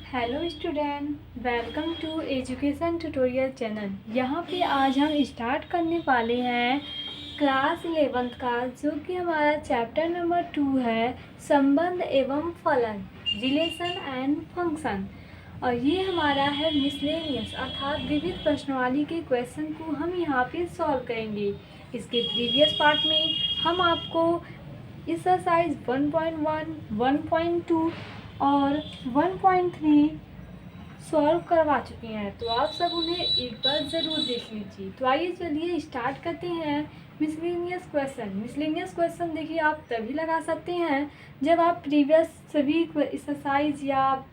Hello student, welcome to education tutorial channel. यहाँ पे आज हम स्टार्ट करने वाले हैं क्लास 11th का, जो कि हमारा चैप्टर नंबर 2 है, संबंध एवं फलन, रिलेशन एंड फंक्शन। और ये हमारा है मिसलेनियस, अर्थात विविध प्रश्नावली के क्वेश्चन को हम यहाँ पे सॉल्व करेंगे। इसके प्रीवियस पार्ट में हम आपको एक्सरसाइज 1.1, 1.2 और 1.3 सॉल्व करवा चुके हैं, तो आप सब उन्हें एक बार ज़रूर देख लीजिए। तो आइए चलिए स्टार्ट करते हैं मिसलेनियस क्वेश्चन। मिसलेनियस क्वेश्चन देखिए आप तभी लगा सकते हैं जब आप प्रीवियस सभी एक्सरसाइज या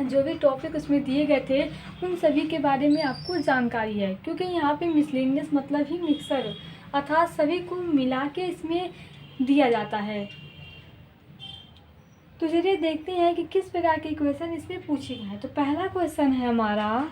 जो भी टॉपिक उसमें दिए गए थे उन सभी के बारे में आपको जानकारी है, क्योंकि यहाँ पे मिसलेनियस मतलब ही मिक्सर, अर्थात सभी को मिला के इसमें दिया जाता है। तो चलिए देखते हैं कि किस प्रकार के क्वेश्चन इसमें पूछे गए हैं। तो पहला क्वेश्चन है हमारा,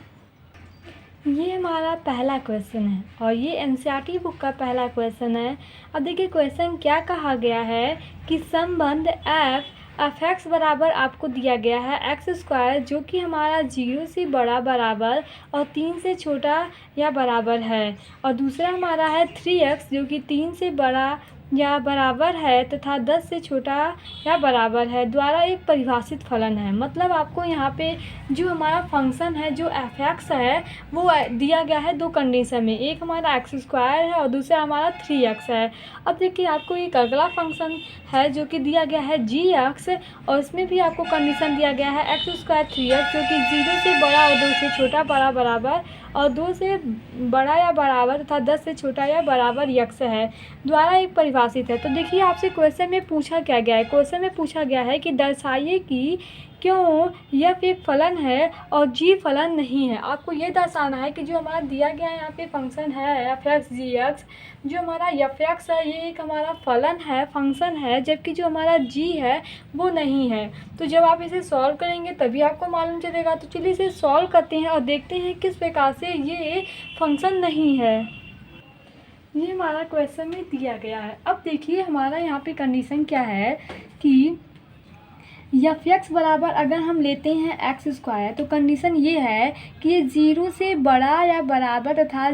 ये हमारा पहला क्वेश्चन है और ये एनसीईआरटी बुक का पहला क्वेश्चन है। अब देखिए क्वेश्चन क्या कहा गया है कि संबंध एफ एक्स बराबर आपको दिया गया है एक्स स्क्वायर, जो कि हमारा 0 से बड़ा बराबर और 3 से छोटा या बराबर है, और दूसरा हमारा है 3x, जो कि 3 से बड़ा या बराबर है तथा 10 से छोटा या बराबर है, द्वारा एक परिभाषित फलन है। मतलब आपको यहाँ पे जो हमारा फंक्शन है, जो एफ एक्स है, वो दिया गया है दो कंडीशन में, एक हमारा एक्स स्क्वायर है और दूसरा हमारा 3x है। अब देखिए आपको एक अगला फंक्शन है जो कि दिया गया है जी एक्स, और इसमें भी आपको कंडीशन दिया गया है एक्स स्क्वायर 3x, जो कि 0 से बड़ा और 2 से छोटा बड़ा बराबर और 2 से बड़ा या बराबर तथा 10 से छोटा या बराबर यक्स है, द्वारा एक परिभाषित है। तो देखिए आपसे क्वेश्चन में पूछा क्या गया है, क्वेश्चन में पूछा गया है कि दर्शाइए कि क्यों यफ एक फलन है और जी फलन नहीं है। आपको ये दर्शाना है कि जो हमारा दिया गया है यहाँ पे फंक्शन है एफ एक्स जी एक्स, जो हमारा एफ एक्स है ये एक हमारा फलन है, फंक्शन है, जबकि जो हमारा जी है वो नहीं है। तो जब आप इसे सॉल्व करेंगे तभी आपको मालूम चलेगा। तो चलिए इसे सॉल्व करते हैं और देखते हैं किस प्रकार से ये फंक्शन नहीं है। ये हमारा क्वेश्चन में दिया गया है। अब देखिए हमारा यहाँ पे कंडीशन क्या है कि एफ एक्स बराबर अगर हम लेते हैं एक्स स्क्वायर, तो कंडीशन ये है कि ये 0 से बड़ा या बराबर तथा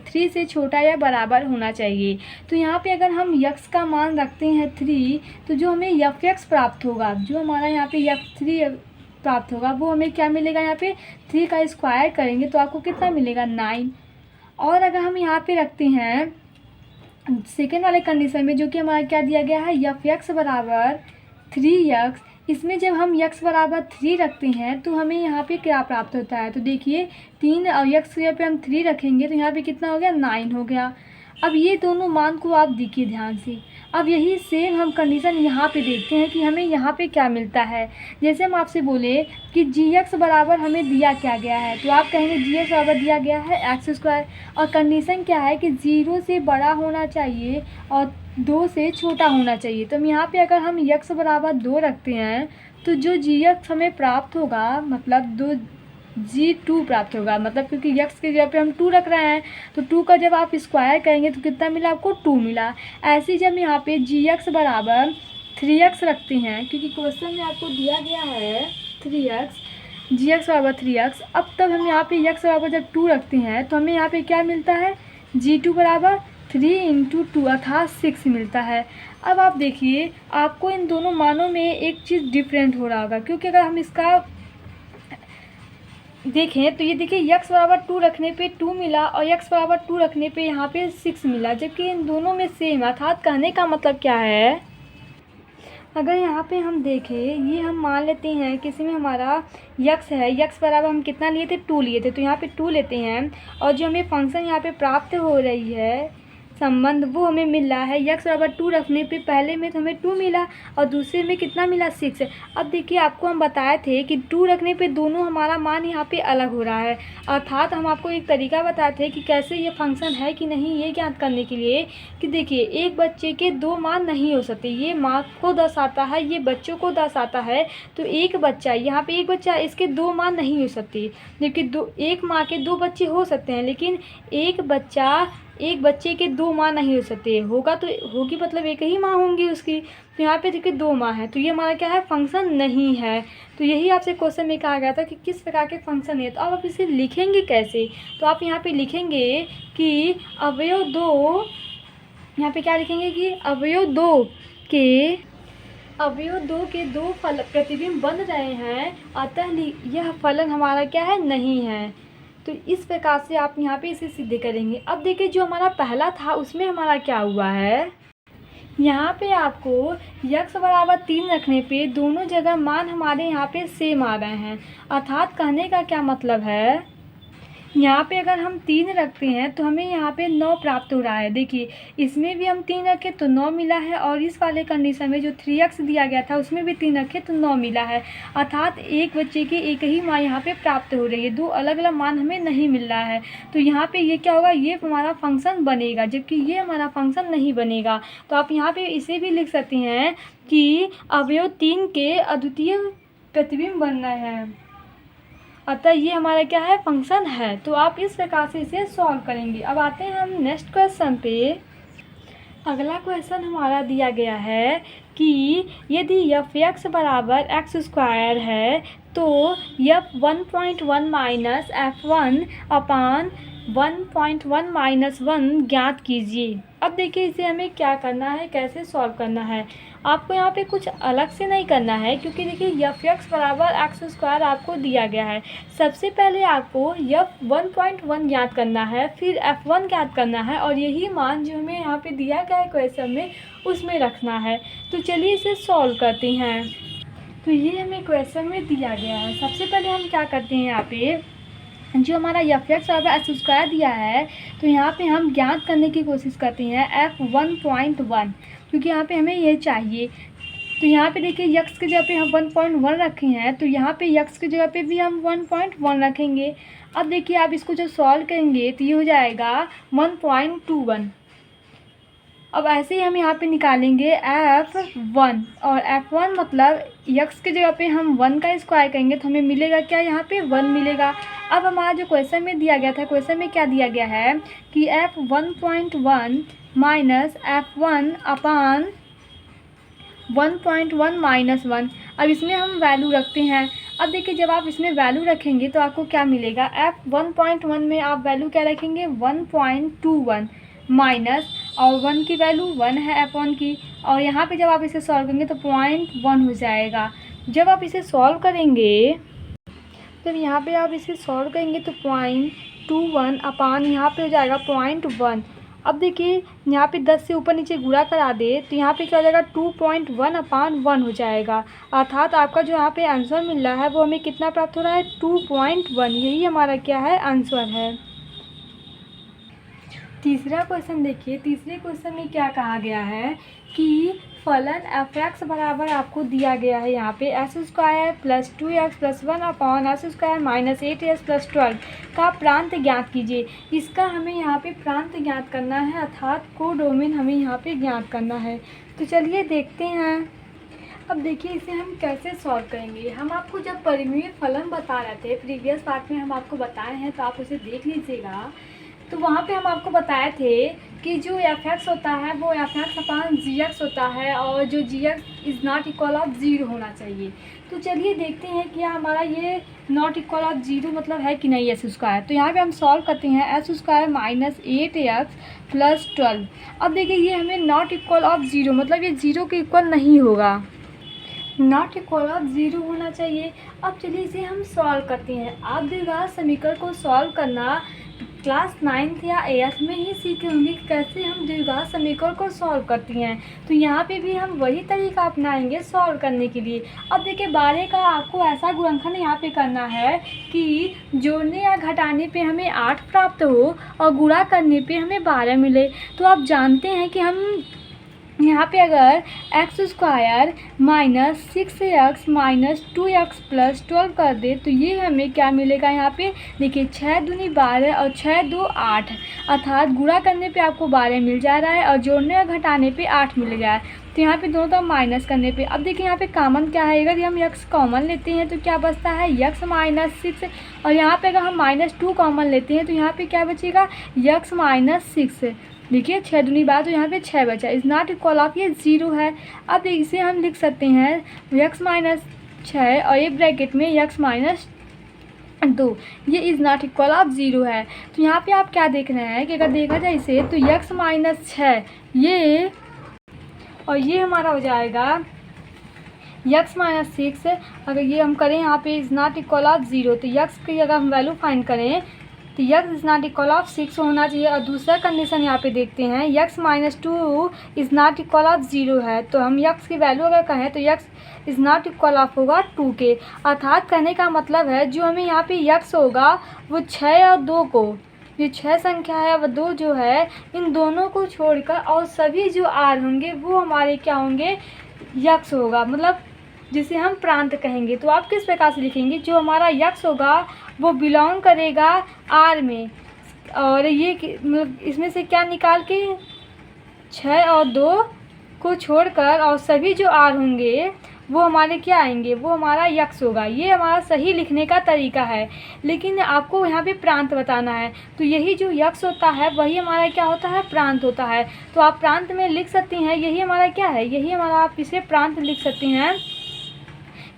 3 से छोटा या बराबर होना चाहिए। तो यहाँ पे अगर हम यक्स का मान रखते हैं 3, तो जो हमें एफ एक्स प्राप्त होगा, जो हमारा यहाँ पे f3 प्राप्त होगा, वो हमें क्या मिलेगा, यहाँ पे 3 का स्क्वायर करेंगे तो आपको कितना मिलेगा 9। और अगर हम यहाँ पे रखते हैं सेकेंड वाले कंडीशन में, जो कि हमारा क्या दिया गया है एफ एक्स बराबर 3x, इसमें जब हम x बराबर 3 रखते हैं तो हमें यहाँ पे क्या प्राप्त होता है। तो देखिए 3 और x के पे हम 3 रखेंगे तो यहाँ पे कितना हो गया 9 हो गया। अब ये दोनों मान को आप देखिए ध्यान से। अब यही सेम हम कंडीशन यहाँ पे देखते हैं कि हमें यहाँ पे क्या मिलता है। जैसे हम आपसे बोले कि जी एक्स बराबर हमें दिया क्या गया है, तो आप कहेंगे जी एक्स बराबर दिया गया है एक्स स्क्वायर, और कंडीशन क्या है कि 0 से बड़ा होना चाहिए और 2 से छोटा होना चाहिए। तो हम यहाँ पे अगर हम x बराबर 2 रखते हैं तो जो जी एक्स हमें प्राप्त होगा, मतलब 2g2 प्राप्त होगा, मतलब क्योंकि x के जगह पे हम 2 रख रहे हैं तो 2 का जब आप स्क्वायर करेंगे तो कितना मिला आपको 2 मिला। ऐसे ही जब यहाँ पे जी एक्स बराबर 3x रखते हैं, क्योंकि क्वेश्चन में आपको दिया गया है 3x, जी एक्स बराबर 3x, अब तब हम यहाँ पे x बराबर जब 2 रखते हैं तो हमें यहाँ पे क्या मिलता है g2 बराबर 3 × 2 अर्थात 6 मिलता है। अब आप देखिए आपको इन दोनों मानों में एक चीज़ डिफरेंट हो रहा होगा, क्योंकि अगर हम इसका देखें तो ये देखिए x बराबर 2 रखने पे 2 मिला और x बराबर 2 रखने पे यहाँ पे 6 मिला, जबकि इन दोनों में सेम। अर्थात कहने का मतलब क्या है, अगर यहाँ पे हम देखें, ये हम मान लेते हैं किसी में हमारा x है, x बराबर हम कितना लिए थे 2 लिए थे, तो यहाँ पे 2 लेते हैं और जो हमें फंक्शन यहाँ पे प्राप्त हो रही है संबंध वो हमें मिल रहा है x बराबर 2 रखने पे, पहले में तो हमें 2 मिला और दूसरे में कितना मिला 6। अब देखिए आपको हम बताए थे कि 2 रखने पे दोनों हमारा मान यहाँ पे अलग हो रहा है, अर्थात हम आपको एक तरीका बताए थे कि कैसे ये फंक्शन है कि नहीं ये ज्ञात करने के लिए, कि देखिए एक बच्चे के 2 मान नहीं हो सकते, ये माँ को दर्शाता है, ये बच्चों को दर्शाता है। तो एक बच्चा, यहाँ पे एक बच्चा, इसके 2 मान नहीं हो सकते, जबकि एक माँ के 2 बच्चे हो सकते हैं, लेकिन एक बच्चा एक बच्चे के 2 माँ नहीं हो सकते, होगा तो होगी मतलब एक ही माँ होंगी उसकी। तो यहाँ पे देखिए 2 माँ है, तो ये हमारा क्या है, फंक्शन नहीं है। तो यही आपसे क्वेश्चन में कहा गया था कि किस प्रकार के फंक्शन है। तो अब आप इसे लिखेंगे कैसे, तो आप यहाँ पे लिखेंगे कि अवयव 2, यहाँ पे क्या लिखेंगे कि अवयव 2 के 2 प्रतिबिंब बन रहे हैं, अतः यह फलन हमारा क्या है, नहीं है। तो इस प्रकार से आप यहाँ पे इसे सिद्ध करेंगे। अब देखिए जो हमारा पहला था उसमें हमारा क्या हुआ है, यहाँ पे आपको x बराबर 3 रखने पे दोनों जगह मान हमारे यहाँ पे सेम आ रहे हैं। अर्थात कहने का क्या मतलब है, यहाँ पे अगर हम 3 रखते हैं तो हमें यहाँ पे 9 प्राप्त हो रहा है। देखिए इसमें भी हम 3 रखे तो 9 मिला है, और इस वाले कंडीशन में जो 3x दिया गया था उसमें भी 3 रखे तो 9 मिला है। अर्थात एक बच्चे की एक ही मान यहाँ पे प्राप्त हो रही है, 2 अलग अलग मान हमें नहीं मिल रहा है। तो यहाँ पे ये क्या होगा, ये हमारा फंक्शन बनेगा, जबकि ये हमारा फंक्शन नहीं बनेगा। तो आप यहाँ पे इसे भी लिख सकते हैं कि अवयव 3 के अद्वितीय प्रतिबिंब बन रहे हैं, अतः ये हमारा क्या है, फंक्शन है। तो आप इस प्रकार से इसे सॉल्व करेंगे। अब आते हैं हम नेक्स्ट क्वेश्चन पे। अगला क्वेश्चन हमारा दिया गया है कि यदि f(x) बराबर x² है तो f(1.1 माइनस f1 अपान 1.1 माइनस 1 ज्ञात कीजिए। अब देखिए इसे हमें क्या करना है, कैसे सॉल्व करना है। आपको यहाँ पे कुछ अलग से नहीं करना है, क्योंकि देखिए f(x) बराबर x² आपको दिया गया है। सबसे पहले आपको f(1.1) ज्ञात करना है, फिर f1 ज्ञात करना है, और यही मान जो हमें यहाँ पे दिया गया है क्वेश्चन में उसमें रखना है। तो चलिए इसे सॉल्व करते हैं। तो ये हमें क्वेश्चन में दिया गया है। सबसे पहले हम क्या करते हैं, यहाँ पे जो हमारा f(x) बराबर x² दिया है, तो यहाँ पे हम ज्ञात करने की कोशिश करते हैं f(1.1), क्योंकि यहाँ पे हमें ये चाहिए। तो यहाँ पे देखिए x की जगह पे हम 1.1 रखे हैं, तो यहाँ पे x की जगह पे भी हम 1.1 रखेंगे। अब देखिए आप इसको जब सॉल्व करेंगे तो ये हो जाएगा 1.21। अब ऐसे ही हम यहाँ पे निकालेंगे f1, और f1 मतलब x की जगह पे हम 1 का स्क्वायर करेंगे तो हमें मिलेगा क्या, यहाँ पे 1 मिलेगा। अब हमारा जो क्वेश्चन में दिया गया था, क्वेश्चन में क्या दिया गया है कि f(1.1 माइनस f1 अपान 1.1 माइनस 1। अब इसमें हम वैल्यू रखते हैं। अब देखिए जब आप इसमें वैल्यू रखेंगे तो आपको क्या मिलेगा, f(1.1) में आप वैल्यू क्या रखेंगे, 1.21 माइनस, और 1 की वैल्यू 1 है f1 की, और यहाँ पे जब आप इसे सॉल्व करेंगे तो 0.1 हो जाएगा। जब आप इसे सॉल्व करेंगे, जब यहाँ पे आप इसे सॉल्व करेंगे तो 0.21 अपान यहाँ पे हो जाएगा 0.1। अब देखिए यहाँ पे 10 से ऊपर नीचे गुणा करा दे तो यहाँ पे क्या हो जाएगा, 2.1 अपान 1 हो जाएगा। अर्थात आपका जो यहाँ पे आंसर मिल रहा है वो हमें कितना प्राप्त हो रहा है, 2.1। यही हमारा क्या है, आंसर है। तीसरा क्वेश्चन देखिए। तीसरे क्वेश्चन में क्या कहा गया है कि फलन f(x) बराबर आपको दिया गया है यहाँ पे x² plus 2x plus 1 upon x² minus 8x plus 12 का प्रांत ज्ञात कीजिए। इसका हमें यहाँ पे प्रांत ज्ञात करना है, अर्थात कोडोमेन हमें यहाँ पे ज्ञात करना है। तो चलिए देखते हैं। अब देखिए इसे हम कैसे सॉल्व करेंगे। हम आपको जब परिमेय फलन बता रहे थे, प्रीवियस पार्ट में हम आपको बताए हैं, तो आप उसे देख लीजिएगा। तो वहाँ पे हम आपको बताए थे कि जो f(x) होता है वो f(x) अपान gx होता है, और जो gx is not equal of 0 होना चाहिए। तो चलिए देखते हैं कि हमारा ये नॉट इक्वल ऑफ 0 मतलब है कि नहीं s²। तो यहाँ पे हम सॉल्व करते हैं s² माइनस 8x प्लस 12। अब देखिए ये हमें नॉट इक्वल ऑफ 0 मतलब ये 0 के इक्वल नहीं होगा, नॉट इक्वल ऑफ 0 होना चाहिए। अब चलिए इसे हम सॉल्व करते हैं। आप द्विघात समीकरण को सॉल्व करना क्लास 9th या 8th में ही सीखे होंगे कैसे हम द्विघात समीकरण को सॉल्व करती हैं। तो यहाँ पे भी हम वही तरीका अपनाएंगे सॉल्व करने के लिए। अब देखिए 12 का आपको ऐसा गुणनखंड यहाँ पे करना है कि जोड़ने या घटाने पे हमें 8 प्राप्त हो और गुणा करने पे हमें 12 मिले। तो आप जानते हैं कि हम यहाँ पे अगर x² minus 6x minus 2x plus 12 कर दे तो ये हमें क्या मिलेगा, यहाँ पे देखिए 6 दूनी 12 और 6 2 8, अर्थात गुणा करने पे आपको 12 मिल जा रहा है और जोड़ने और घटाने पे 8 मिल गया है। तो यहाँ पे दोनों तरफ माइनस करने पे अब देखिए यहाँ पे कॉमन क्या है, अगर हम यक्स कॉमन लेते हैं तो क्या बचता है यक्स माइनस 6, और यहाँ पे अगर हम -2 कॉमन लेते हैं तो यहाँ पे क्या बचेगा यक्स माइनस 6। देखिए 6 दूनी बात तो यहाँ पे 6 बचा, इज़ नॉट इक्वल ऑफ, ये 0 है। अब इसे हम लिख सकते हैं यक्स माइनस 6 और ये ब्रैकेट में यक्स माइनस 2, ये इज़ नॉट इक्वल ऑफ 0 है। तो यहाँ पे आप क्या देख रहे हैं कि अगर देखा जाए इसे तो यक्स माइनस 6 ये और ये हमारा हो जाएगा यक्स माइनस 6। अगर ये हम करें यहाँ पे इज़ नॉट इक्वल ऑफ 0, तो यक्स की अगर हम वैल्यू फाइंड करें तो x is not equal of 6 होना चाहिए। और दूसरा कंडीशन यहाँ पे देखते हैं x minus 2 is not equal of 0 है, तो हम यक्स की वैल्यू अगर कहें तो x is not equal of होगा 2 के। अर्थात कहने का मतलब है जो हमें यहाँ पे यक्स होगा वो 6 और 2 को, जो 6 संख्या है वह 2 जो है, इन दोनों को छोड़कर और सभी जो आर होंगे वो हमारे क्या होंगे यक्स होगा, मतलब जिसे हम प्रांत कहेंगे। तो आप किस प्रकार से लिखेंगे, जो हमारा यक्स होगा वो बिलोंग करेगा आर में, और ये मतलब इसमें से क्या निकाल के 6 और 2 को छोड़कर और सभी जो आर होंगे वो हमारे क्या आएंगे, वो हमारा यक्स होगा। ये हमारा सही लिखने का तरीका है, लेकिन आपको यहाँ पे प्रांत बताना है। तो यही जो यक्स होता है वही हमारा क्या होता है प्रांत होता है। तो आप प्रांत में लिख सकती हैं यही हमारा क्या है, यही हमारा आप इसे प्रांत लिख सकती हैं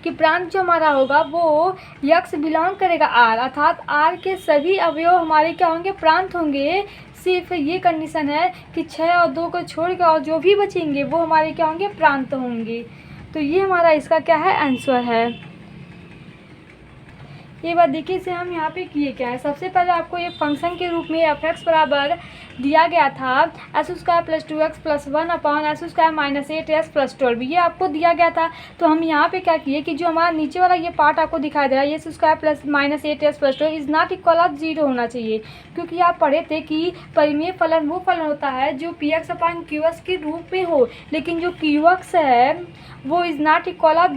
कि प्रांत जो हमारा होगा वो यक्स बिलोंग करेगा आर, अर्थात आर के सभी अवयव हमारे क्या होंगे प्रांत होंगे। सिर्फ ये कंडीशन है कि 6 और 2 को छोड़ के और जो भी बचेंगे वो हमारे क्या होंगे प्रांत होंगे। तो ये हमारा इसका क्या है आंसर है। ये बात देखिए इसे हम यहाँ पे किए क्या है, सबसे पहले आपको ये फंक्शन के रूप में एफ एक्स बराबर दिया गया था s² + 2x + 1 upon s² - 8s + 12, ये आपको दिया गया था। तो हम यहाँ पे क्या किए कि जो हमारा नीचे वाला ये पार्ट आपको दिखाई दे रहा है ये s² + -8s + 12 is not equal of 0 होना चाहिए, क्योंकि आप पढ़े थे कि परिमेय फलन वो फलन होता है जो px/qx के रूप में हो, लेकिन जो qx है वो इज़ नॉट इक्वल ऑफ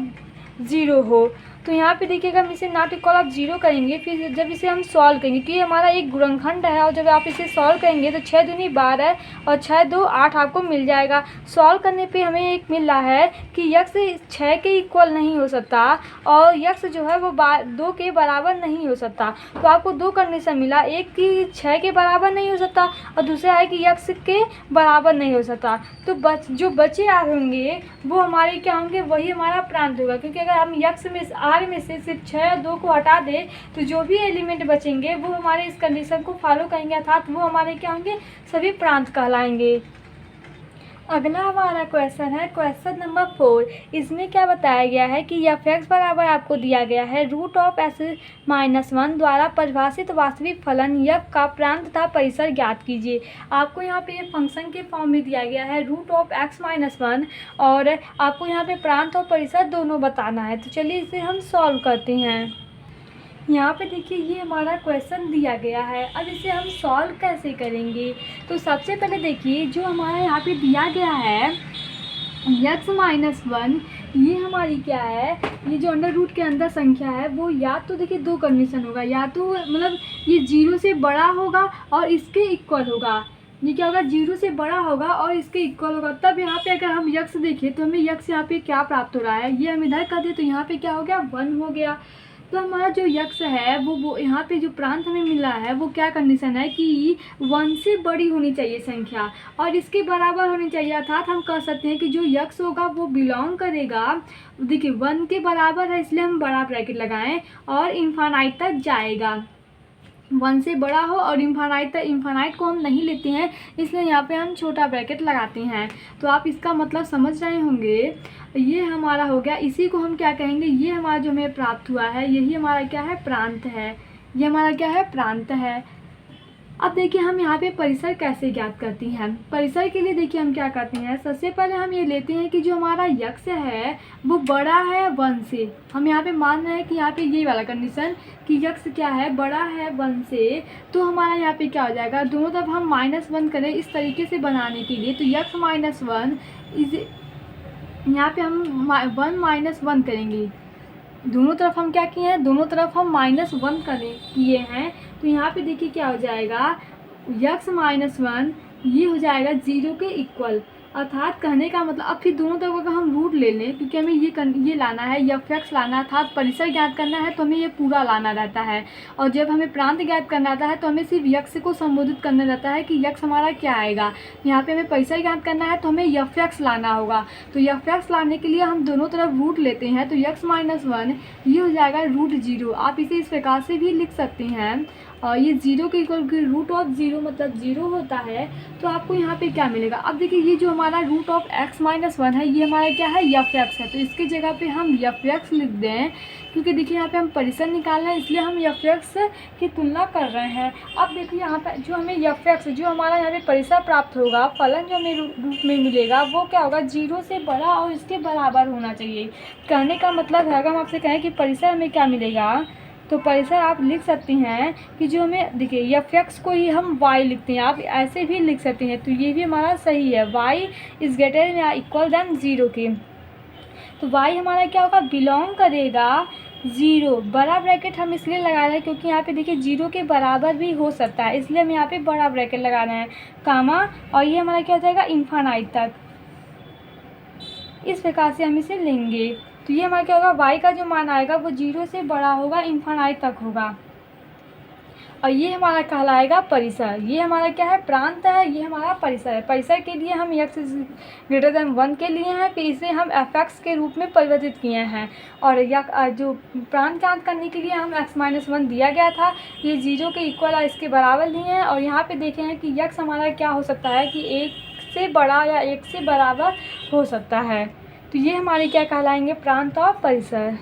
0 हो। तो यहाँ पे देखिएगा हम इसे नॉट इक्वल ऑफ 0 करेंगे, फिर जब इसे हम सॉल्व करेंगे कि हमारा एक गुणनखंड है, और जब आप इसे सॉल्व करेंगे तो 6 दूनी 12 और 6 2 8 आपको मिल जाएगा। सॉल्व करने पे हमें एक मिल रहा है कि यक्स 6 के इक्वल नहीं हो सकता और यक्स जो है वो 2 के बराबर नहीं हो सकता। तो आपको 2 कंडीशन मिला, एक कि 6 के बराबर नहीं हो सकता और दूसरा है कि यक्स के बराबर नहीं हो सकता। तो जो बचे आर होंगे वो हमारे क्या होंगे, वही हमारा प्रांत होगा, क्योंकि अगर हम यक्स में आर में से सिर्फ 6 और 2 को हटा दें तो जो भी एलिमेंट बचेंगे वो हमारे इस कंडीशन को फॉलो करेंगे, अर्थात वो हमारे क्या होंगे सभी प्रांत कहलाएंगे। अगला हमारा क्वेश्चन है क्वेश्चन नंबर 4। इसमें क्या बताया गया है कि एफ एक्स बराबर आपको दिया गया है √(s−1) द्वारा परिभाषित वास्तविक फलन यफ का प्रांत तथा परिसर ज्ञात कीजिए। आपको यहाँ पे ये फंक्शन के फॉर्म में दिया गया है √(x−1) और आपको यहाँ पे प्रांत और परिसर दोनों बताना है। तो चलिए इसे हम सॉल्व करते हैं। यहाँ पे देखिए ये हमारा क्वेश्चन दिया गया है, अब इसे हम सॉल्व कैसे करेंगे। तो सबसे पहले देखिए जो हमारा यहाँ पे दिया गया है x-1, ये हमारी क्या है, ये जो अंडर रूट के अंदर संख्या है वो या तो देखिए 2 कंडीशन होगा, या तो मतलब ये 0 से बड़ा होगा और इसके इक्वल होगा। ये क्या होगा 0 से बड़ा होगा और इसके इक्वल होगा, तब यहाँ पे अगर हम यक्स देखें तो हमें यक्स यहाँ पे क्या प्राप्त हो रहा है, ये हम इधर कर दे तो यहाँ पे क्या हो गया 1 हो गया। तो हमारा जो यक्स है वो यहाँ पे जो प्रांत हमें मिला है वो क्या कंडीशन है कि 1 से बड़ी होनी चाहिए संख्या और इसके बराबर होनी चाहिए, अर्थात हम कह सकते हैं कि जो यक्स होगा वो बिलोंग करेगा, देखिए 1 के बराबर है इसलिए हम बड़ा ब्रैकेट लगाएं और इन्फानाइट तक जाएगा। 1 से बड़ा हो और इन्फानाइट को हम नहीं लेते हैं इसलिए यहाँ पे हम छोटा ब्रैकेट लगाते हैं। तो आप इसका मतलब समझ रहे होंगे, ये हमारा हो गया, इसी को हम क्या कहेंगे, ये हमारा जो हमें प्राप्त हुआ है यही हमारा क्या है प्रांत है, ये हमारा क्या है प्रांत है। अब देखिए हम यहाँ पे परिसर कैसे ज्ञात करती हैं। परिसर के लिए देखिए हम क्या करते हैं, सबसे पहले हम ये लेते हैं कि जो हमारा यक्स है वो बड़ा है 1 से। हम यहाँ पे मान रहे हैं कि यहाँ पे ये वाला कंडीशन कि यक्स क्या है बड़ा है 1 से, तो हमारा यहाँ पे क्या हो जाएगा, दोनों तरफ हम -1 करें इस तरीके से बनाने के लिए, तो यक्स -1 इज यहाँ पे हम 1 - 1 करेंगे, दोनों तरफ हम क्या किए हैं, दोनों तरफ हम -1 किए हैं। तो यहाँ पे देखिए क्या हो जाएगा, यक्स -1 ये हो जाएगा 0 के इक्वल। अर्थात कहने का मतलब अब फिर दोनों तरफ अगर हम रूट ले लें, क्योंकि हमें ये लाना है, एफ एक्स लाना है, अर्थात परिसर ज्ञात करना है तो हमें ये पूरा लाना रहता है। और जब हमें प्रांत ज्ञात करना रहता है तो हमें सिर्फ यक्स को संबोधित करना रहता है कि यक्स हमारा क्या आएगा। यहाँ पे हमें परिसर ज्ञात करना है तो हमें एफ एक्स लाना होगा। तो एफ एक्स लाने के लिए हम दोनों तरफ रूट लेते हैं, तो यक्स माइनस वन ये हो जाएगा रूट जीरो। आप इसे इस प्रकार से भी लिख सकते हैं, और ये जीरो के इक्वल रूट ऑफ जीरो मतलब जीरो होता है। तो आपको यहाँ पे क्या मिलेगा, अब देखिए ये जो हमारा root of X minus one है ये हमारा क्या है, एफ एक्स है। तो इसकी जगह पे हम एफ एक्स लिख दें, क्योंकि देखिए यहाँ पे हम परिसर निकालना है इसलिए हम एफ एक्स की तुलना कर रहे हैं। अब देखिए यहाँ पे जो हमें एफ एक्स जो हमारा यहाँ पे परिसर प्राप्त होगा, फलन जो हमें रूप में मिलेगा वो क्या होगा, जीरो से बड़ा और इसके बराबर होना चाहिए। कहने का मतलब है, अगर हम आपसे कहें कि परिसर हमें क्या मिलेगा, तो परिसर आप लिख सकती हैं कि जो हमें देखिए एफ एक्स को ही हम y लिखते हैं, आप ऐसे भी लिख सकते हैं। तो ये भी हमारा सही है, y इज़ ग्रेटर या इक्वल देन ज़ीरो के। तो y हमारा क्या होगा, बिलोंग करेगा ज़ीरो। बड़ा ब्रैकेट हम इसलिए लगा रहे हैं क्योंकि यहाँ पे देखिए जीरो के बराबर भी हो सकता है, इसलिए हम यहाँ पे बड़ा ब्रैकेट लगा रहे हैं, कामा, और ये हमारा क्या हो जाएगा, इन्फानाइट तक। इस प्रकार से हम इसे लेंगे। तो ये हमारा क्या होगा, y का जो मान आएगा वो जीरो से बड़ा होगा, इन्फानाइट तक होगा, और ये हमारा कहलाएगा परिसर। ये हमारा क्या है, प्रांत है, ये हमारा परिसर है। परिसर के लिए हम x ग्रेटर देन वन के लिए हैं, फिर इसे हम एफ एक्स के रूप में परिवर्तित किए हैं, और जो प्रांत ज्ञात करने के लिए हम x माइनस वन दिया गया था, ये जीरो के इक्वल और इसके बराबर लिए हैं। और यहाँ पे देखें हैं कि x हमारा क्या हो सकता है कि एक से बड़ा या एक से बराबर हो सकता है। तो ये हमारे क्या कहलाएंगे, प्रांत और परिसर।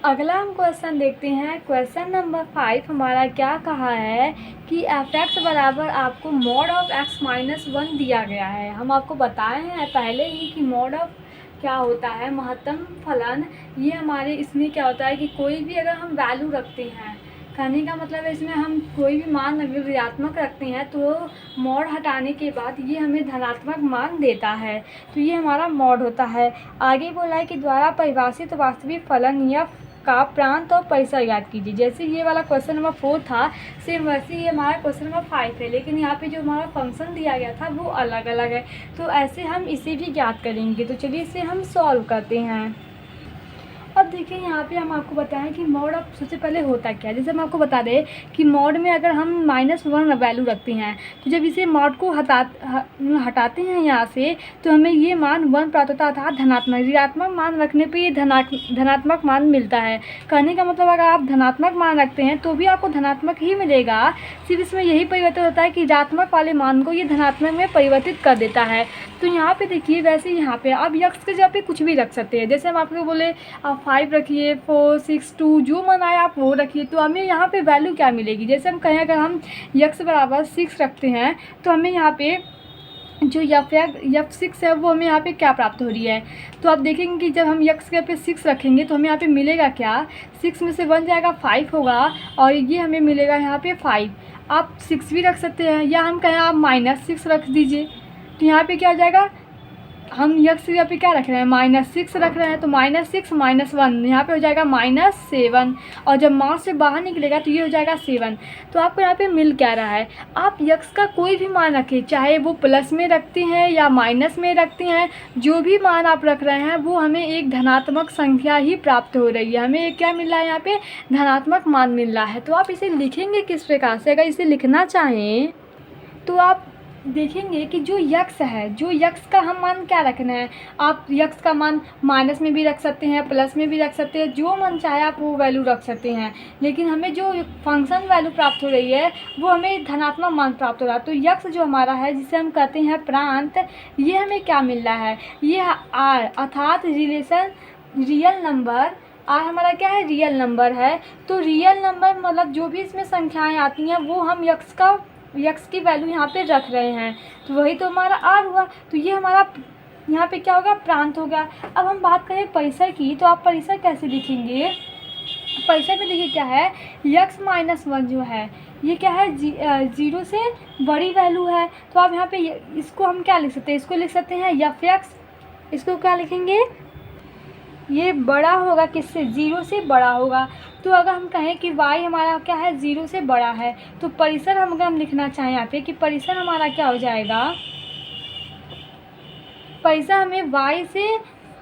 अगला हम क्वेश्चन देखते हैं। क्वेश्चन नंबर 5 हमारा क्या कहा है कि एफ एक्स बराबर आपको mod of X minus one दिया गया है। हम आपको बताए हैं पहले ही कि मॉड ऑफ क्या होता है, महत्तम फलन। ये हमारे इसमें क्या होता है कि कोई भी अगर हम वैल्यू रखते हैं, कहने का मतलब है इसमें हम कोई भी मान अगर ऋणात्मक रखते हैं तो मॉड हटाने के बाद ये हमें धनात्मक मान देता है। तो ये हमारा मॉड होता है। आगे बोला है कि द्वारा परिभाषित वास्तविक फलन या का प्रांत और परिसर ज्ञात कीजिए। जैसे ये वाला क्वेश्चन नंबर 4 था, सेम वैसे ही हमारा क्वेश्चन नंबर 5 है, लेकिन यहाँ पे जो हमारा फंक्शन दिया गया था वो अलग अलग है। तो ऐसे हम इसे भी ज्ञात करेंगे। तो चलिए इसे हम सॉल्व करते हैं। अब देखिए यहाँ पे हम आपको बताएं कि मॉड ऑफ सबसे पहले होता क्या है। जैसे हम आपको बता दें कि मॉड में अगर हम -1 वैल्यू रखते हैं तो जब इसे मॉड को हटाते हैं यहाँ से तो हमें ये मान 1 प्राप्त होता है, अर्थात धनात्मक। ऋणात्मक मान रखने पे ये धनात्मक मान मिलता है। कहने का मतलब अगर आप धनात्मक मान रखते हैं तो भी आपको धनात्मक ही मिलेगा, सिर्फ इसमें यही परिवर्तन होता है कि ऋणात्मक वाले मान को ये धनात्मक में परिवर्तित कर देता है। तो यहाँ पे देखिए वैसे यहाँ पे आप यक्स के जगह पे कुछ भी रख सकते हैं। जैसे हम आपको बोले आप 5 रखिए, 4, 6, 2 जो मन आए आप वो रखिए, तो हमें यहाँ पे वैल्यू क्या मिलेगी। जैसे हम कहें अगर हम यक्स बराबर 6 रखते हैं तो हमें यहाँ पे जो एफ 6 है वो हमें यहाँ पे क्या प्राप्त हो रही है। तो आप देखेंगे कि जब हम यक्स के पे 6 रखेंगे तो हमें यहाँ पे मिलेगा क्या, 6 में से 1 जाएगा 5 होगा, और ये हमें मिलेगा यहाँ पे 5। आप 6 भी रख सकते हैं, या हम कहें आप -6 रख दीजिए। तो यहाँ पे क्या हो जाएगा, हम यक्स यहाँ पे क्या रख रहे हैं, -6 रख रहे हैं, तो -6 -1 यहाँ पे हो जाएगा -7, और जब मास से बाहर निकलेगा तो ये हो जाएगा 7। तो आपको यहाँ पे मिल क्या रहा है, आप यक्स का कोई भी मान रखें, चाहे वो प्लस में रखते हैं या माइनस में रखते हैं, जो भी मान आप रख रहे हैं वो हमें एक धनात्मक संख्या ही प्राप्त हो रही है। हमें एक क्या मिल रहा है, यहाँ पे धनात्मक मान मिल रहा है। तो आप इसे लिखेंगे किस प्रकार से, अगर इसे लिखना चाहें तो आप देखेंगे कि जो यक्स है, जो यक्स का हम मान क्या रखना है, आप यक्स का मान माइनस में भी रख सकते हैं, प्लस में भी रख सकते हैं, जो मन चाहे आप वो वैल्यू रख सकते हैं। लेकिन हमें जो फंक्शन वैल्यू प्राप्त हो रही है वो हमें धनात्मक मान प्राप्त हो रहा है। तो यक्स जो हमारा है जिसे हम कहते हैं प्रांत, ये हमें क्या मिल रहा है, ये आर अर्थात रियल नंबर। आर हमारा क्या है, रियल नंबर है। तो रियल नंबर मतलब जो भी इसमें संख्याएँ आती हैं वो हम यक्स की वैल्यू यहाँ पे रख रहे हैं, तो वही तो हमारा आर हुआ। तो ये हमारा यहाँ पे क्या होगा, प्रांत हो गया। अब हम बात करें परिसर की, तो आप परिसर कैसे लिखेंगे। परिसर में देखिए क्या है, यक्स -1 जो है ये क्या है, 0 से बड़ी वैल्यू है। तो आप यहाँ पे इसको हम क्या लिख सकते हैं, इसको लिख सकते हैं एफ एक्स। इसको क्या लिखेंगे, ये बड़ा होगा किससे, 0 से बड़ा होगा। तो अगर हम कहें कि y हमारा क्या है, 0 से बड़ा है, तो परिसर अगर हम लिखना चाहें यहाँ पे कि परिसर हमारा क्या हो जाएगा, पैसा हमें y से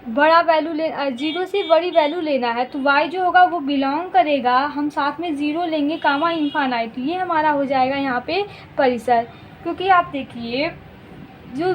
बड़ा वैल्यू ले 0 से बड़ी वैल्यू लेना है, तो y जो होगा वो बिलोंग करेगा, हम साथ में 0 लेंगे कामा इन्फानाइट, ये हमारा हो जाएगा यहाँ पे परिसर। क्योंकि आप देखिए जो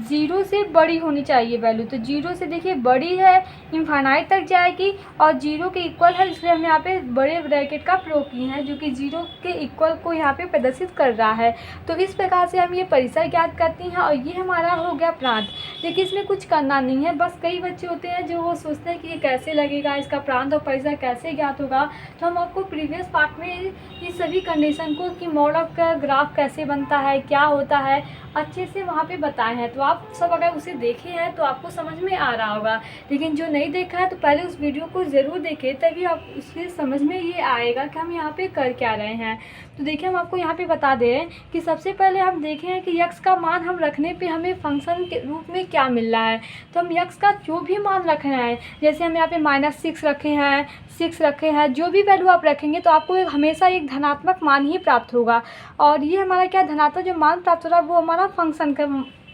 0 से बड़ी होनी चाहिए वैल्यू, तो 0 से देखिए बड़ी है, इन्फानाइट तक जाएगी और 0 के इक्वल है, इसलिए हम यहाँ पे बड़े ब्रैकेट का प्रयोग किए हैं जो कि 0 के इक्वल को यहाँ पे प्रदर्शित कर रहा है। तो इस प्रकार से हम ये परिसर ज्ञात करते हैं और ये हमारा हो गया प्रांत। देखिए इसमें कुछ करना नहीं है, बस कई बच्चे होते हैं जो वो सोचते हैं कि ये कैसे लगेगा, इसका प्रांत और परिसर कैसे ज्ञात होगा। तो हम आपको प्रीवियस पार्ट में ये सभी कंडीशन को कि मोड ऑफ का ग्राफ कैसे बनता है, क्या होता है, अच्छे से वहाँ पे बताए हैं। तो आप सब अगर उसे देखे हैं तो आपको समझ में आ रहा होगा, लेकिन जो नहीं देखा है तो पहले उस वीडियो को ज़रूर देखें, तभी आप उसके समझ में ये आएगा कि हम यहाँ पे कर क्या रहे हैं। तो देखिए हम आपको यहाँ पे बता दें कि सबसे पहले हम देखें हैं कि यक्स का मान हम रखने पे हमें फंक्शन के रूप में क्या मिल रहा है। तो हम यक्स का जो भी मान रख रहे हैं, जैसे हम यहाँ पे -6 रखे हैं, 6 रखे हैं, जो भी वैल्यू आप रखेंगे तो आपको हमेशा एक धनात्मक मान ही प्राप्त होगा। और ये हमारा क्या धनात्मक जो मान प्राप्त हो रहा है वो हमारा फंक्शन का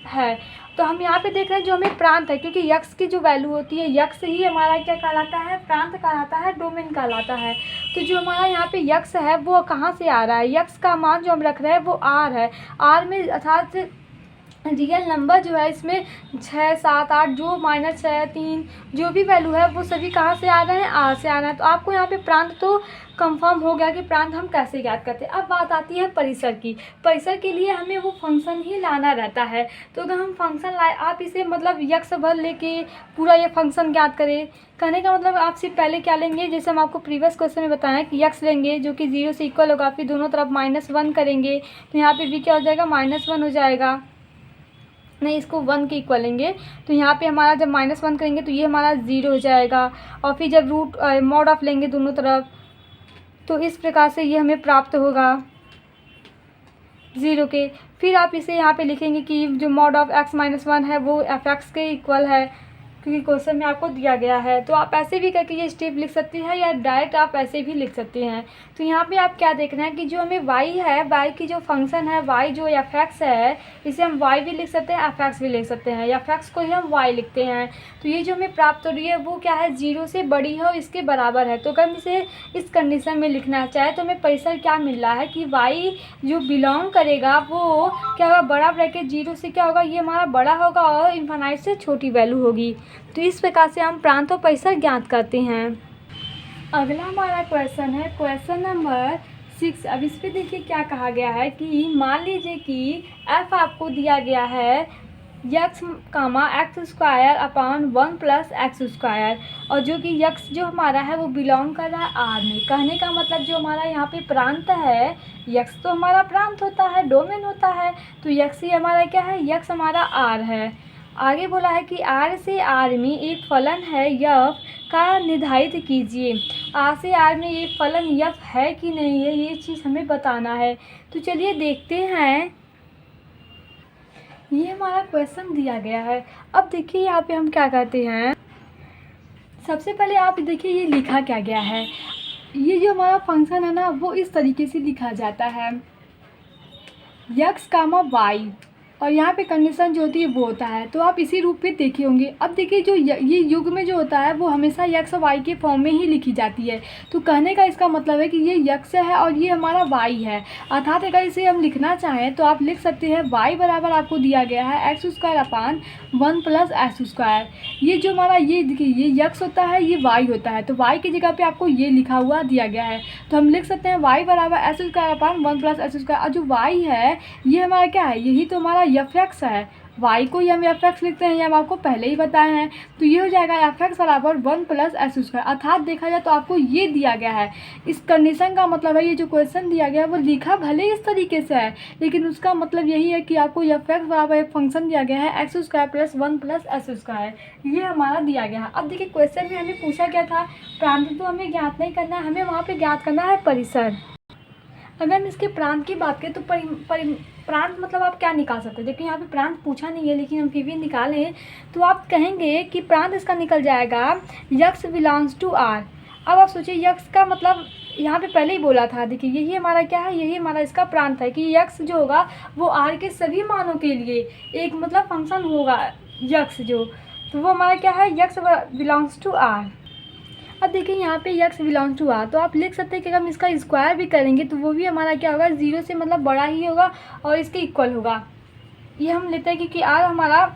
है। तो हम यहाँ पे देख रहे हैं जो हमें प्रांत है, क्योंकि यक्स की जो वैल्यू होती है, यक्स ही हमारा क्या कहलाता है, प्रांत कहलाता है, डोमेन कहलाता है। तो जो हमारा यहाँ पे यक्स है वो कहाँ से आ रहा है, यक्स का मान जो हम रख रहे हैं वो आर है। आर में अर्थात रियल नंबर जो है इसमें 6, 7, 8 जो -6, 3 जो भी वैल्यू है वो सभी कहाँ से आ रहे हैं, आर से आ रहे हैं। तो आपको यहाँ पे प्रांत तो कंफर्म हो गया कि प्रांत हम कैसे ज्ञात करते हैं। अब बात आती है परिसर की। परिसर के लिए हमें वो फंक्शन ही लाना रहता है। तो अगर हम फंक्शन लाए, आप इसे मतलब यक्स भर लेके पूरा ये फंक्शन ज्ञात करें, कहने का मतलब आप सिर्फ पहले क्या लेंगे, जैसे हम आपको प्रीवियस क्वेश्चन में बताया कि यक्स लेंगे जो कि 0 से इक्वल होगा, फिर दोनों तरफ -1 करेंगे तो यहाँ पर भी क्या हो जाएगा, -1 हो जाएगा। नहीं, इसको 1 के इक्वल लेंगे तो यहाँ पे हमारा जब -1 करेंगे तो ये हमारा 0 हो जाएगा। और फिर जब रूट मॉड ऑफ लेंगे दोनों तरफ तो इस प्रकार से ये हमें प्राप्त होगा 0 के। फिर आप इसे यहाँ पे लिखेंगे कि जो मॉड ऑफ x-1 है वो f(x) के इक्वल है, क्योंकि क्वेश्चन में आपको दिया गया है। तो आप ऐसे भी करके ये स्टेप लिख सकते हैं या डायरेक्ट आप ऐसे भी लिख सकते हैं। तो यहाँ पे आप क्या देख रहे हैं कि जो हमें y है, y की जो फंक्शन है, y जो f(x) है, इसे हम y भी लिख सकते हैं, f(x) भी लिख सकते हैं, या f(x) को ही हम y लिखते हैं। तो ये जो हमें प्राप्त हो रही है वो क्या है, 0 से बड़ी है और इसके बराबर है। तो अगर हम इसे इस कंडीशन में लिखना चाहे तो हमें परिसर क्या मिल रहा है कि y जो बिलोंग करेगा वो क्या होगा, बड़ा ब्रैकेट 0 से क्या होगा, ये हमारा बड़ा होगा और इन्फानाइट से छोटी वैल्यू होगी। तो इस प्रकार से हम प्रांत और परिसर ज्ञात करते हैं। अगला हमारा क्वेश्चन है क्वेश्चन नंबर 6। अब इस पे देखिए क्या कहा गया है कि मान लीजिए कि f आपको दिया गया है x, x² / 1 + x², और जो कि x जो हमारा है वो बिलोंग कर रहा है R में। कहने का मतलब जो हमारा यहाँ पे प्रांत है, x तो हमारा प्रांत होता है, डोमेन होता है, तो x ही हमारा क्या है, x हमारा R है। आगे बोला है कि R से R में एक फलन है f का निर्धारित कीजिए। R से R में एक फलन f है कि नहीं है, ये चीज़ हमें बताना है। तो चलिए देखते हैं। ये हमारा क्वेश्चन दिया गया है। अब देखिए यहाँ पे हम क्या करते हैं, सबसे पहले आप देखिए ये लिखा क्या गया है। ये जो हमारा फंक्शन है ना वो इस तरीके से लिखा जाता है, x, y, और यहाँ पे कंडीशन जो होती है वो होता है। तो आप इसी रूप में देखे होंगे। अब देखिए जो ये युग में जो होता है वो हमेशा x और y के फॉर्म में ही लिखी जाती है। तो कहने का इसका मतलब है कि ये x है और ये हमारा y है। अर्थात अगर इसे हम लिखना चाहें तो आप लिख सकते हैं y बराबर आपको दिया गया है x² / 1 + x²। ये जो हमारा ये देखिए ये x होता है, ये y होता है, तो y की जगह पे आपको ये लिखा हुआ दिया गया है। तो हम लिख सकते हैं y बराबर x² / 1 + x²। और जो y है ये हमारा क्या है, यही तो हमारा f(x) है। y को ही हम f(x) लिखते हैं, ये हम आपको पहले ही बताए हैं। तो ये हो जाएगा f(x) बराबर 1 + x²। अर्थात देखा जाए तो आपको ये दिया गया है। इस कंडीशन का मतलब है ये जो क्वेश्चन दिया गया है वो लिखा भले इस तरीके से है, लेकिन उसका मतलब यही है कि आपको f(x) बराबर एक फंक्शन दिया गया है x² + 1 + x²। ये हमारा दिया गया है। अब देखिए क्वेश्चन में हमें पूछा क्या था, प्रांत तो हमें ज्ञात नहीं करना है, हमें वहाँ पर ज्ञात करना है परिसर। अगर हम इसके प्रांत की बात करें तो प्रांत मतलब आप क्या निकाल सकते हैं। देखिए यहाँ पे प्रांत पूछा नहीं है लेकिन हम फिर भी निकालें तो आप कहेंगे कि प्रांत इसका निकल जाएगा x बिलोंग्स टू R। अब आप सोचिए x का मतलब यहाँ पे पहले ही बोला था, देखिए यही हमारा क्या है, यही हमारा इसका प्रांत है कि x जो होगा वो R के सभी मानों के लिए एक मतलब फंक्शन होगा, यक्स जो, तो वो हमारा क्या है, यक्स बिलोंग्स टू आर। अब देखिए यहाँ पे यक्स बिलोंग टू आर, तो आप लिख सकते हैं कि अगर हम इसका स्क्वायर भी करेंगे तो वो भी हमारा क्या होगा, 0 से मतलब बड़ा ही होगा और इसके इक्वल होगा। ये हम लेते हैं क्योंकि आर हमारा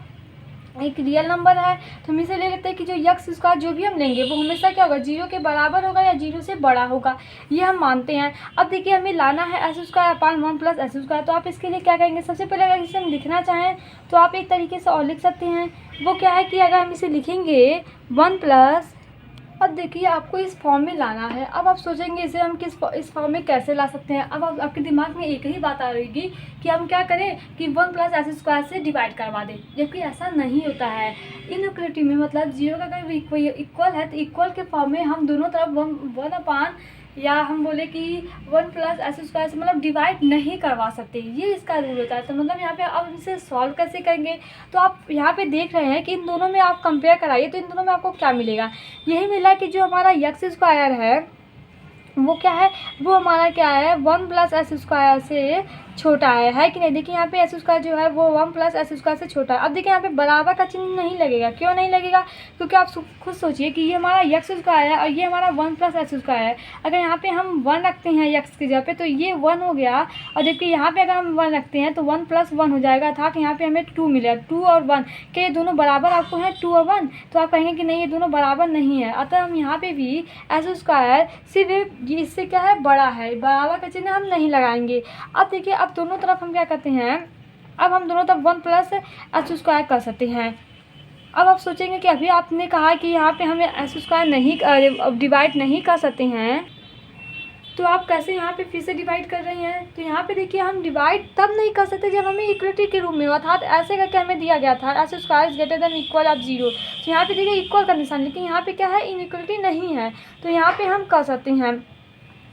एक रियल नंबर है, तो हम इसे ले लेते हैं कि जो यक्स स्क्वायर जो भी हम लेंगे वो हमेशा क्या होगा, 0 के बराबर होगा या 0 से बड़ा होगा, ये हम मानते हैं। अब देखिए हमें लाना है S square upon 1 plus S square, तो आप इसके लिए क्या करेंगे, सबसे पहले अगर इसे हम लिखना चाहें तो आप एक तरीके से और लिख सकते हैं। वो क्या है कि अगर हम इसे लिखेंगे 1 प्लस, अब देखिए आपको इस फॉर्म में लाना है। अब आप सोचेंगे इसे हम इस फॉर्म में कैसे ला सकते हैं। अब आपके दिमाग में एक ही बात आ रहेगी कि हम क्या करें कि 1 प्लस एस स्क्वायर से डिवाइड करवा दें, जबकि ऐसा नहीं होता है। इनइक्वलिटी में मतलब 0 का अगर इक्वल है तो इक्वल के फॉर्म में हम दोनों तरफ 1 अपान, या हम बोले कि 1 प्लस एस स्क्वायर से मतलब डिवाइड नहीं करवा सकते, ये इसका रूल होता है। तो मतलब यहाँ पे अब इसे सॉल्व कैसे करेंगे, तो आप यहाँ पे देख रहे हैं कि इन दोनों में आप कंपेयर कराइए तो इन दोनों में आपको क्या मिलेगा, यही मिला कि जो हमारा यक्स स्क्वायर है वो क्या है, वो हमारा क्या है 1 प्लस एस स्क्वायर से छोटा है कि नहीं। देखिए यहाँ पे एस स्क्वायर जो है वो 1 प्लस एस स्क्वायर से छोटा है। अब देखिए यहाँ पे बराबर का चिन्ह नहीं लगेगा, क्यों नहीं लगेगा, क्योंकि आप खुद सोचिए कि ये हमारा यक्स स्क्वायर है और ये हमारा 1 प्लस एस स्क्वायर है। अगर यहाँ पे हम 1 रखते हैं यक्स की जगह पे तो ये 1 हो गया, और जबकि यहाँ पे अगर हम 1 रखते हैं तो 1 प्लस 1 हो जाएगा, अर्थात यहाँ पे हमें 2 मिलेगा। 2 और 1 के ये दोनों बराबर आपको हैं, 2 और 1, तो आप कहेंगे कि नहीं ये दोनों बराबर नहीं है, अतः हम यहाँ पे भी एस स्क्वायर सिर्फ इससे क्या है, बड़ा है, बराबर का चिन्ह हम नहीं लगाएंगे। अब देखिए अब दोनों तरफ हम क्या करते हैं, अब हम दोनों तरफ 1 प्लस एस स्क्वायर कर सकते हैं। अब आप सोचेंगे कि अभी आपने कहा कि यहाँ पे हमें एस स्क्वायर नहीं डिवाइड नहीं कर सकते हैं, तो आप कैसे यहाँ पे फिर से डिवाइड कर रहे हैं। तो यहाँ पे देखिए हम डिवाइड तब नहीं कर सकते जब हमें इक्वलिटी के रूप में, अर्थात ऐसे करके हमें दिया गया था S square is greater than equal of 0, तो यहाँ पे देखिए इक्वल का निशान, लेकिन यहाँ पे क्या है, इनइक्वलिटी नहीं है, तो यहाँ पे हम कर सकते हैं।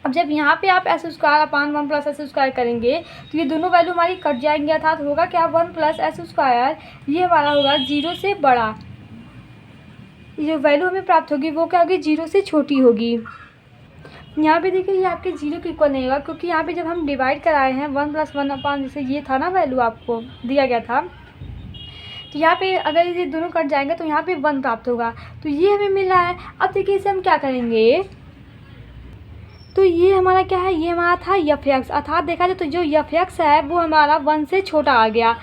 अब जब यहाँ पे आप S square upon 1 plus S square करेंगे तो ये दोनों वैल्यू हमारी कट जाएंगे, अर्थात होगा क्या, 1 प्लस एस स्क्वायर ये हमारा होगा 0 से बड़ा, जो वैल्यू हमें प्राप्त होगी वो क्या होगी, 0 से छोटी होगी। यहाँ पे देखिए ये आपके 0 के इक्वल नहीं होगा, क्योंकि यहाँ पे जब हम डिवाइड कराए हैं 1 प्लस 1 अपान, जैसे ये था ना वैल्यू आपको दिया गया था, तो यहाँ पे अगर ये दोनों कट जाएंगे तो यहाँ पे 1 प्राप्त होगा, तो ये हमें मिल रहा है। अब देखिए इसे हम क्या करेंगे, तो ये हमारा क्या है, ये हमारा था एफ एक्स, अर्थात देखा जाए तो जो एफ एक्स है वो हमारा 1 से छोटा आ गया।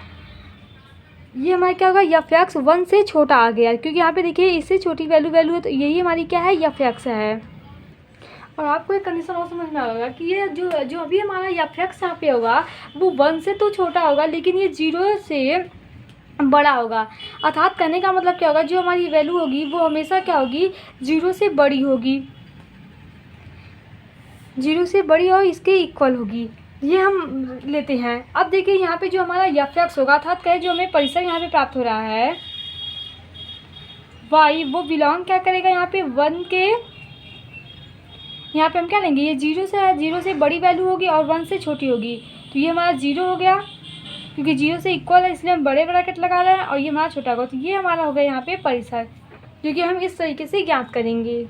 ये हमारा क्या होगा, एफ एक्स 1 से छोटा आ गया, क्योंकि यहाँ पे देखिए इससे छोटी वैल्यू है, तो यही हमारी क्या है, एफ एक्स है। और आपको एक कंडीशन और समझ में आएगा कि ये जो अभी हमारा एफ एक्स यहाँ पे होगा वो 1 से तो छोटा होगा, लेकिन ये 0 से बड़ा होगा। अर्थात कहने का मतलब क्या होगा, जो हमारी वैल्यू होगी वो हमेशा क्या होगी, 0 से बड़ी होगी, 0 से बड़ी और इसके इक्वल होगी, ये हम लेते हैं। अब देखिए यहाँ पे जो हमारा एफ एक्स होगा, अर्थात कहे जो हमें परिसर यहाँ पे प्राप्त हो रहा है वाई, वो बिलोंग क्या करेगा यहाँ पे 1 के, यहाँ पे हम क्या लेंगे, ये 0 से है, 0 से बड़ी वैल्यू होगी और 1 से छोटी होगी, तो ये हमारा 0 हो गया, क्योंकि 0 से इक्वल है इसलिए हम बड़े ब्रैकेट लगा रहे हैं, और ये हमारा छोटा होगा, तो ये हमारा हो गया यहाँ पे परिसर, जो कि हम इस तरीके से ज्ञात करेंगे।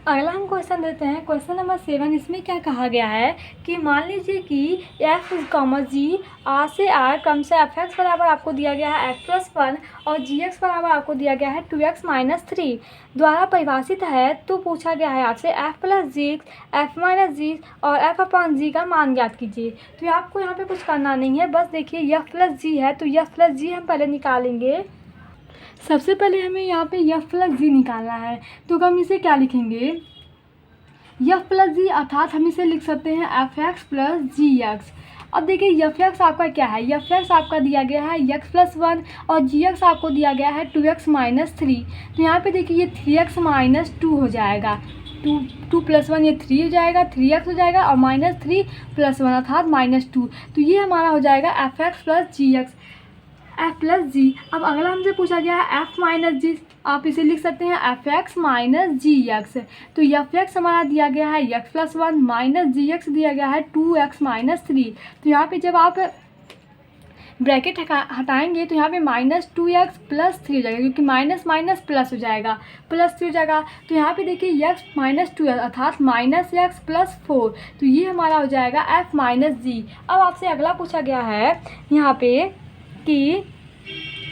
अगला हम क्वेश्चन देते हैं, क्वेश्चन नंबर 7। इसमें क्या कहा गया है कि मान लीजिए कि एफ कॉमन जी आर से आर क्रम से एफ एक्स बराबर आपको दिया गया है एक्स प्लस 1 और जी एक्स बराबर आपको दिया गया है 2x माइनस 3 द्वारा परिभाषित है। तो पूछा गया है आपसे एफ प्लस जी एफ माइनस जी और एफ अपॉन जी का मान ज्ञात कीजिए। तो आपको यहाँ पे कुछ करना नहीं है, बस देखिए एफ प्लस जी है तो एफ प्लस जी हम पहले निकालेंगे। सबसे पहले हमें यहाँ पे एफ प्लस जी निकालना है, तो हम इसे क्या लिखेंगे, एफ प्लस जी, अर्थात हम इसे लिख सकते हैं एफ एक्स प्लस जी एक्स। अब देखिए एफ एक्स आपका क्या है, एफ एक्स आपका दिया गया है एक्स प्लस 1 और जी एक्स आपको दिया गया है 2x माइनस 3। तो यहाँ पे देखिए ये 3x माइनस 2 हो जाएगा, 2 प्लस 1 ये 3 हो जाएगा, 3x हो जाएगा और माइनस 3 प्लस 1 अर्थात माइनस 2। तो ये हमारा हो जाएगा एफ एक्स प्लस जी एक्स, एफ प्लस जी। अब अगला हमसे पूछा गया है एफ माइनस जी, आप इसे लिख सकते हैं एफ एक्स माइनस जी एक्स। तो एफ एक्स हमारा दिया गया है एक्स प्लस 1 माइनस जी एक्स दिया गया है 2x माइनस 3। तो यहाँ पे जब आप ब्रैकेट हटाएंगे तो यहाँ पे माइनस 2x प्लस 3 हो जाएगा, क्योंकि माइनस माइनस प्लस हो जाएगा, प्लस 3 हो जाएगा। तो यहाँ पे देखिए x माइनस 2 अर्थात माइनस x प्लस 4, तो ये हमारा हो जाएगा f माइनस जी। अब आपसे अगला पूछा गया है यहाँ पे कि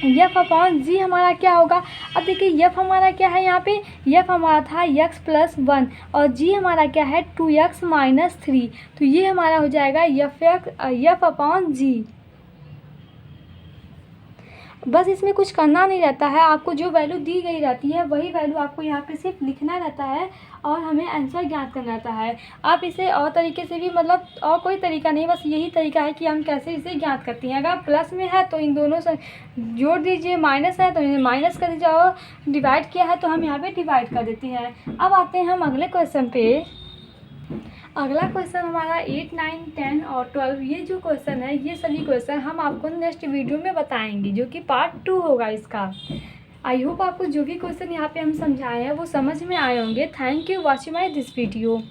एफ अपॉन जी हमारा क्या होगा। अब देखिए एफ हमारा क्या है, यहाँ पे एफ हमारा था एक्स प्लस 1 और जी हमारा क्या है 2x माइनस 3, तो ये हमारा हो जाएगा एफ अपॉन जी। बस इसमें कुछ करना नहीं रहता है, आपको जो वैल्यू दी गई रहती है वही वैल्यू आपको यहाँ पे सिर्फ लिखना रहता है और हमें आंसर ज्ञात करना रहता है। आप इसे और तरीके से भी, मतलब और कोई तरीका नहीं, बस यही तरीका है कि हम कैसे इसे ज्ञात करते हैं। अगर प्लस में है तो इन दोनों से जोड़ दीजिए, माइनस है तो इन्हें माइनस कर दीजिए और डिवाइड किया है तो हम यहाँ पे डिवाइड कर देते हैं। अब आते हैं हम अगले क्वेश्चन पे। अगला क्वेश्चन हमारा 8, 9, 10 और 12, ये जो क्वेश्चन है ये सभी क्वेश्चन हम आपको नेक्स्ट वीडियो में बताएंगे, जो कि पार्ट 2 होगा इसका। आई होप आपको जो भी क्वेश्चन यहाँ पे हम समझाए हैं वो समझ में आए होंगे। Thank you watching my this video.